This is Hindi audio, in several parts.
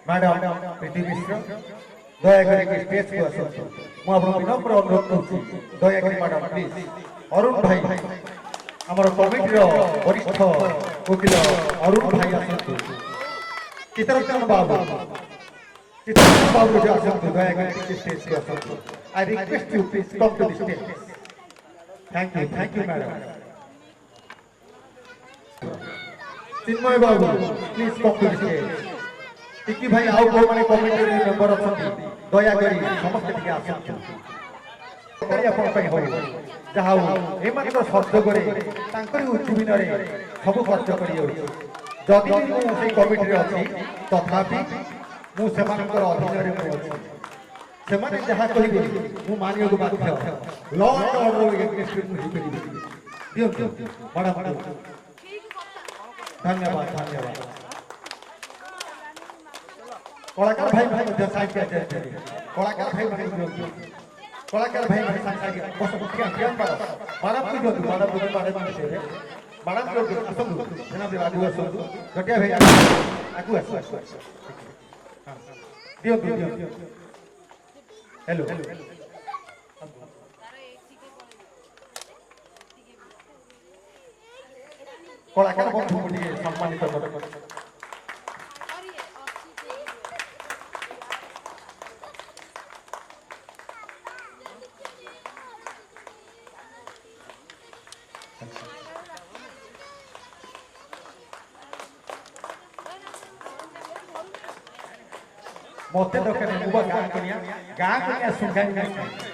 मैडम प्रीति मिश्र दयाकर स्टेज को आसतु मु आपन विनम्र अनुरोध करूँ दयाकर मैडम प्लीज अरुण भाई आमर कमिटी वरिष्ठ वकिल अरुण भाई आसतु चित्ररंजन बाबू जो आसतु दयाकर स्टेज को आसतु I request you please come to the stage thank you madam Chinmay Babu please come to the stage टिकी भाई आउ को माने कमिटी मेंबर अछंती दया करी समस्त टिके आसंतु करी अपन पई होय जहा ए माने तो शब्द करे तांकरी उज्जीवन रे सब खर्च करी होय जदि मु सेई कमिटी रे अछि तथापि मु सेमानकर अधीन रे मु अछि सेमाने जहा कहिबे मु मानियो को बाध्य लॉ एंड ऑर्डर एग्नेस्ट मु ही करी दियो बड़ा धन्यवाद कलाकार भाई मध्य साइड पे जाते कलाकार भाई कलाकार भाई साइड बस मुखिया ज्ञान बार मानव की जो मानव बुद्धि बारे में से मानव को असंग जनाब राजू असंग गटिया भाई आगु हां दियो हेलो कलाकार बंधु को सम्मानित करो मोते दरकार मुबा गाँ कनिया सुनगाई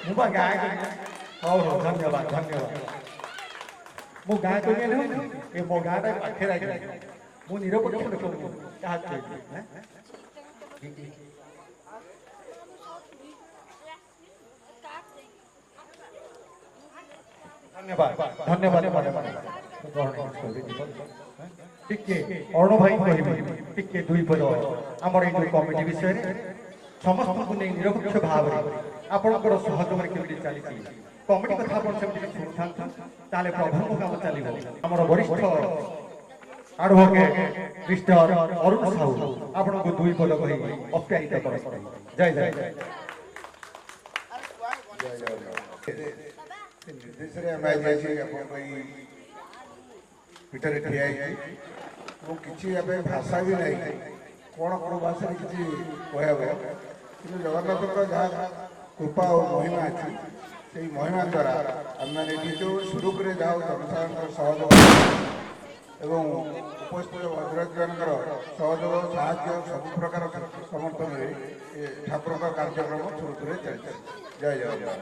मुबा गाँ कनिया और धन्यवाद मु गाँ कनिया नहीं ए मो गाँ रे पाखे राखि मु निरपक्ष लोक कहा छै धन्यवाद टिके अरुण भाई कहबे टिके दुई पद हमर ए कमिटी विषय रे समस्त को नै निरपेक्ष भाव रे आपनकर सहयोग रे केबे चली कमिटी कथा अपन सब सुनथान ताले प्रभाव काम चलिबो हमर वरिष्ठ एडवोकेट मिस्टर अरुण साहू आपनको दुई पद कहि अप्यायित करत जय निर्देश रे हम आज अपन कोई पिटर ठिया वो किसी अबे भाषा भी नहीं कौन भाषा किसी कहब कि जगन्नाथ जहाँ कृपा और महिमा अच्छी से महिमा द्वारा आम जो सुरुख में जाओ जनसाधारण सहयोग एवं उपस्थित भद्रकर सहयोग साहय सब प्रकार समर्थन ठाकुर कार्यक्रम सुरुखुरे चलती जय जय जय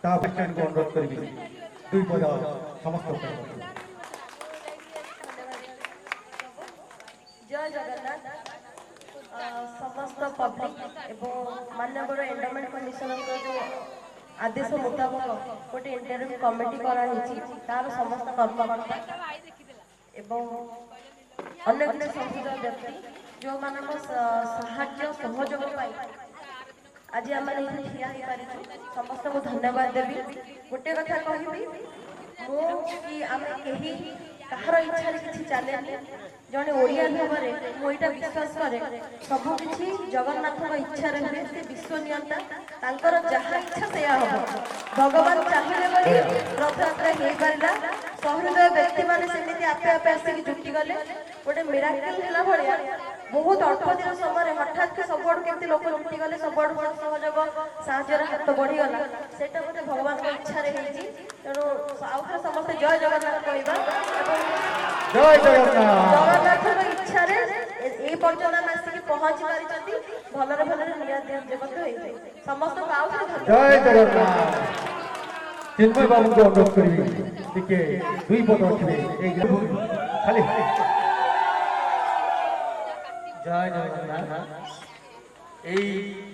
अनुरोध करी दुई पद समस्त जय जगन्नाथ समस्त पब्लिक एवं माननीय एंडोमेंट कमिशनर जो आदेश मुताबक गोटे इंटरव्यू कमिटी कराई तार समस्त कर्मकर्ता एवं अन्य संबंधित व्यक्ति जो मानक साहाय्य सहयोग पाई आज आम ठिया हो पारि समस्त को धन्यवाद देवी गोटे कथा कहबी कि आम कहीं कहार इच्छा किसी चले जड़े ओडिया भाव मुझा विश्वास करे सबकि जगन्नाथ इच्छा हुए से विश्व नियंता जहाँ इच्छा से हम भगवान चाहिए बोली रथयात्रा हो पारा सहृदय व्यक्ति मैंने सेमती आपे आपे आसिक जुटी गले गोटे मिराकल है भाया बहुत अल्प दिन समय हठात के सब केमती लोक जुटी गले सब सहयोग साहय हाथ बढ़ीगला से भगवान इच्छा तेणु आउ समस्ते जय जगन्नाथ कहवा जय जगन्नाथ इच्छा ये पर्यटन आसिक पहुंची पारी भलरे भलरे समस्त जय जगन्नाथ चिन्मय बाबू को अनुरोध करी टिके दुई पद रखिबे खाली जय जगन्नाथ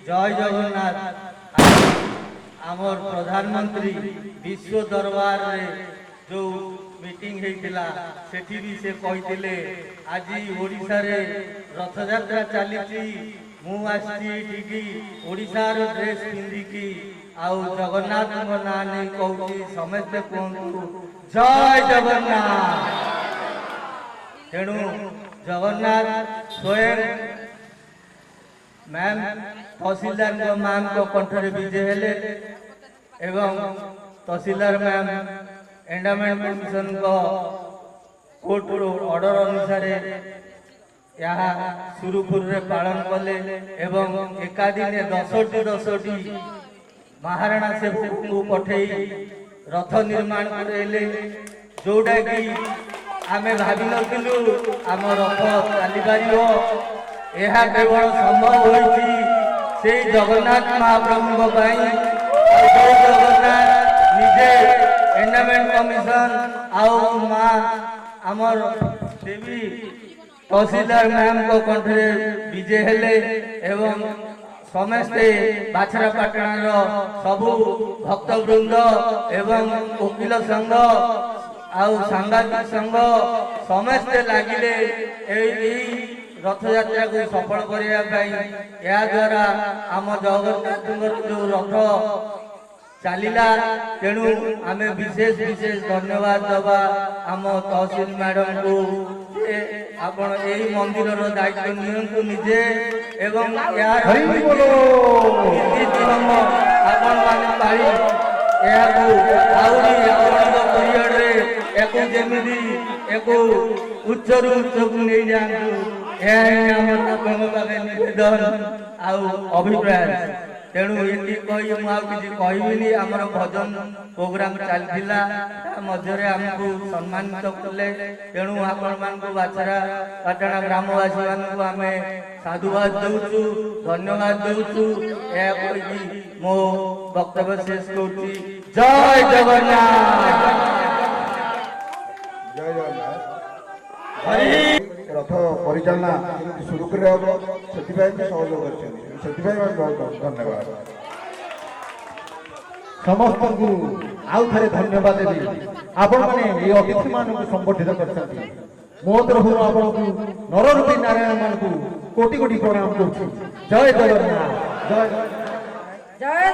जय जगन्नाथ आमर प्रधानमंत्री विश्व दरबार रे जो मीटिंग होता सेठी भी से कहते आज ओडिशा रे रथ यात्रा चली मु आसी ओडिशार ड्रेस पिंधिकी आउ जगन्नाथ ना नहीं कहूँ समस्ते कहतु जय जगन्नाथ ତେଣୁ ଜଗନ୍ନାଥ ସ୍ୱୟଂ ମ୍ୟାମ୍ ତହସିଲଦାରଙ୍କ ମ୍ୟାମ୍ଙ୍କ କଣ୍ଠରେ ବିଜେ ହେଲେ ଏବଂ ତହସିଲଦାର ମ୍ୟାମ୍ ଏଣ୍ଡାମେଣ୍ଟ କମିଶନଙ୍କ କୋର୍ଟର ଅର୍ଡର ଅନୁସାରେ ଏହା ସୁରୁଖୁରୁରେ ପାଳନ କଲେ ଏବଂ ଏକାଦିନେ 10ଟି ମହାରଣା ସେବକଙ୍କୁ ପଠେଇ ରଥ ନିର୍ମାଣ କରାଇଲେ, ଯୋଉଟାକି ଆମେ ଭାବିନଥିଲୁ ଆମ ରଥ ଚାଲିପାରିବ। ଏହା କେବଳ ସମ୍ଭବ ହୋଇଛି ସେଇ ଜଗନ୍ନାଥ ମହାପ୍ରଭୁଙ୍କ ପାଇଁ। ଆଉ ଯୋଉ ଜଗନ୍ନାଥ ନିଜେ ଏଣ୍ଡାମେଣ୍ଟ କମିଶନ ଆଉ ମା ଆମର ଦେବୀ ତହସିଲଦାର ମ୍ୟାମଙ୍କ କଣ୍ଠରେ ବିଜେ ହେଲେ ଏବଂ ସମସ୍ତେ ବାଛରାପାଟଣାର ସବୁ ଭକ୍ତବୃନ୍ଦ ଏବଂ ଓକିଲ ସଂଘ ଆଉ ସାମ୍ବାଦିକ ସଂଘ ସମସ୍ତେ ଲାଗିଲେ ଏହି ରଥଯାତ୍ରାକୁ ସଫଳ କରିବା ପାଇଁ। ଏହା ଦ୍ୱାରା ଆମ ଜଗନ୍ନାଥଙ୍କର ଯୋଉ ରଥ ଚାଲିଲା, ତେଣୁ ଆମେ ବିଶେଷ ଧନ୍ୟବାଦ ଦେବା ଆମ ତହସିଲ ମ୍ୟାଡମଙ୍କୁ। ଆପଣ ଏହି ମନ୍ଦିରର ଦାୟିତ୍ୱ ନିଅନ୍ତୁ ନିଜେ ଏବଂ ଏହାର ନୀତିନିୟମ ଆପଣମାନେ ପାଳି ଏହାକୁ ଆହୁରି ଆପଣଙ୍କ ପିରିୟଡ଼ରେ ଏକୁ ଯେମିତି ଏକୁ ଉଚ୍ଚରୁ ଉଚ୍ଚକୁ ନେଇଯାଆନ୍ତୁ, ଏହା ହିଁ ଆମର ଆପଣଙ୍କ ପାଖରେ ନିବେଦନ ଆଉ ଅଭିପ୍ରାୟ। ତେଣୁ ଏଠି କହି ମୁଁ ଆଉ କିଛି କହିବିନି। ଆମର ଭଜନ ପ୍ରୋଗ୍ରାମ ଚାଲିଥିଲା, ତା ମଧ୍ୟରେ ଆମକୁ ସମ୍ମାନିତ କଲେ। ତେଣୁ ଆପଣମାନଙ୍କୁ ବାଛରାପାଟଣା ଗ୍ରାମବାସୀ ମାନଙ୍କୁ ଆମେ ସାଧୁବାଦ ଦେଉଛୁ, ଧନ୍ୟବାଦ ଦେଉଛୁ। ଏହା କହିକି ମୋ ବକ୍ତବ୍ୟ ଶେଷ କରୁଛି। ଜୟ ଜଗନ୍ନାଥ। ଜୟ ଜଗନ୍ନାଥ। ରଥ ପରିଚାଳନା କେମିତି ସୁରୁଖୁରୁରେ ହେବ ସେଥିପାଇଁ ବି ସହଯୋଗ କରିଛନ୍ତି, ସେଥିପାଇଁ ଆମେ ବହୁତ ଧନ୍ୟବାଦ। ସମସ୍ତଙ୍କୁ ଆଉ ଥରେ ଧନ୍ୟବାଦ ଦେବି। ଆପଣମାନେ ଏହି ଅତିଥିମାନଙ୍କୁ ସମ୍ବର୍ଦ୍ଧିତ କରିଛନ୍ତି। ମୋ ତରଫରୁ ଆପଣଙ୍କୁ ନରରୂପୀ ନାରାୟଣ ମାନଙ୍କୁ କୋଟି କୋଟି ପ୍ରଣାମ କରୁଛି। ଜୟ ଜଗନ୍ନାଥ। ଜୟ ଜୟ